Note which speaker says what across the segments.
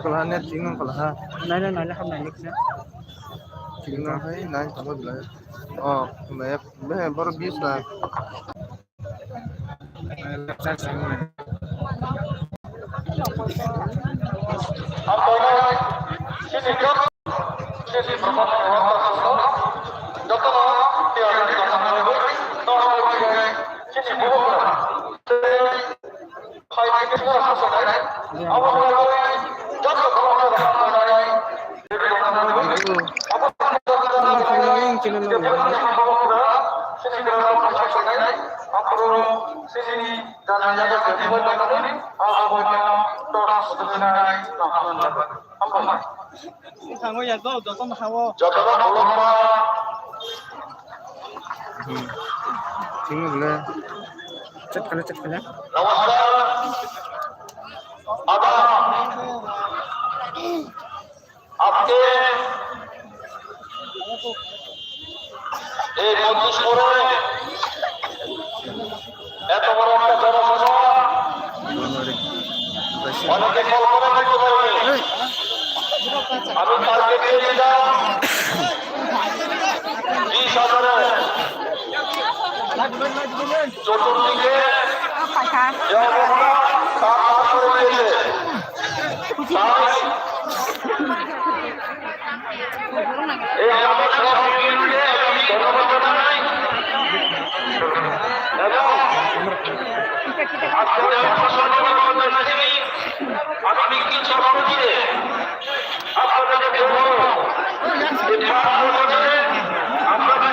Speaker 1: Kalau net tinggal kalau ha,
Speaker 2: nói là không này nick nữa
Speaker 1: tinggal hai nai sama bila. Oh, baru bis lah.
Speaker 2: thằng bây giờ tôi có mà không
Speaker 1: Tinggal bila.
Speaker 2: chất cái này
Speaker 3: আজকে এই মধ্যপুরে এত বড় একটা জনসভা অনেকে কল্পনা করতে পারবে। আমি কালকে দিয়েছিলাম 20,000 চতুর্দিকে যে অবস্থা তা পার করে দিয়েছে। এই আমাদের সভাপতিকে ধন্যবাদ জানাই এবং আজকের আমি কিছু সভাপতিকে আপনাদের বলবো আপনারা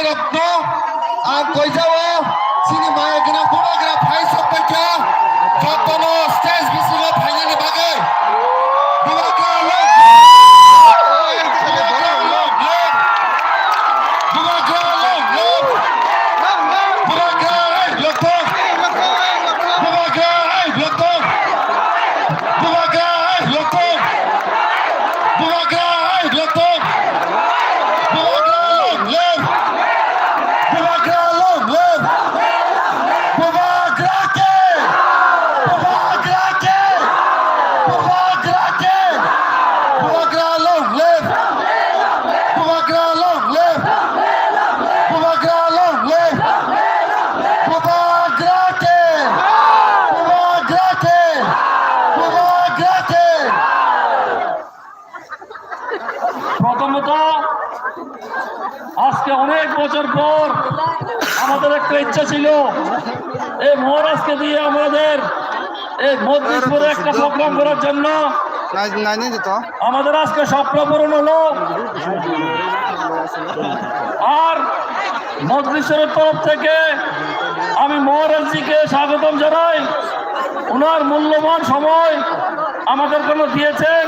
Speaker 4: रत्न आं कइजाओ सिनि मायगिना बुबाग्रा फाइ सबायखा जतन स्टेज बिसिङाव फाइनायनि बागै बुबाग्रा
Speaker 5: প্রথমত আজকে অনেক বছর পর আমাদের একটা ইচ্ছা ছিল এই মহারাজকে দিয়ে আমাদের এই মজলিসপুরে একটা প্রোগ্রাম করার জন্য আমাদের আজকে স্বপ্ন পূরণ হলো। আর মজলিসের তরফ থেকে আমি মহারাজজিকে স্বাগতম জানাই। ওনার মূল্যবান সময় আমাদের জন্য দিয়েছেন,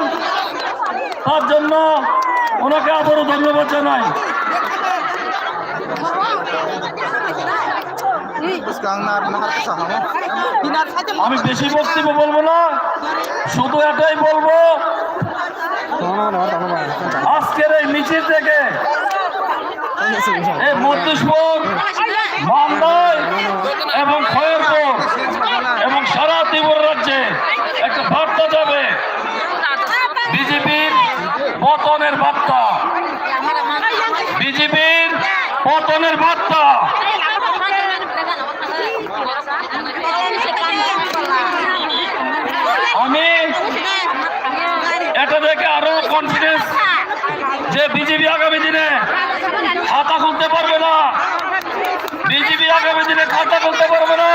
Speaker 5: তার জন্য ওনাকে আবারও ধন্যবাদ জানাই। আমি বেশি বক্তব্য বলবো না, শুধু এটাই বলবো আজকের এই মিছিল থেকে এই মজলিসপুর, মামদায় এবং খয়েরপুর এবং সারা ত্রিপুরা রাজ্যে একটা বার্তা যাবে, বিজেপির পতনের বার্তা, বিজেপির পতনের বার্তা। আমি এটা দেখে আরো কনফিডেন্স যে বিজেপি আগামী দিনে খাতা খুলতে পারবে না, বিজেপি আগামী দিনে খাতা খুলতে পারবে না।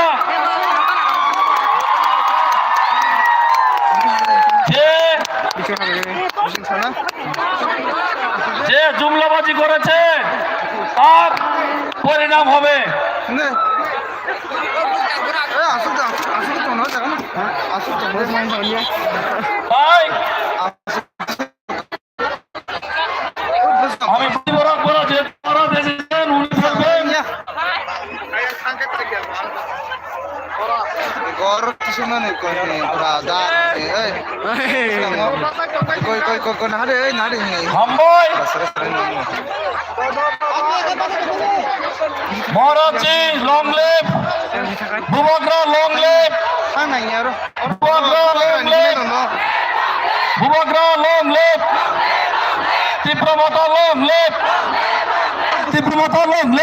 Speaker 5: যে জুমলাবাজি করেছে তার পরিণাম হবে। তাই আমি মহারাজি লং লিভ, বুবাগ্রা লং লিভ, বুবাগ্রা লং লিভ, তীব্র মাতা লং লিভ, তীব্র মাতা লং লিভ।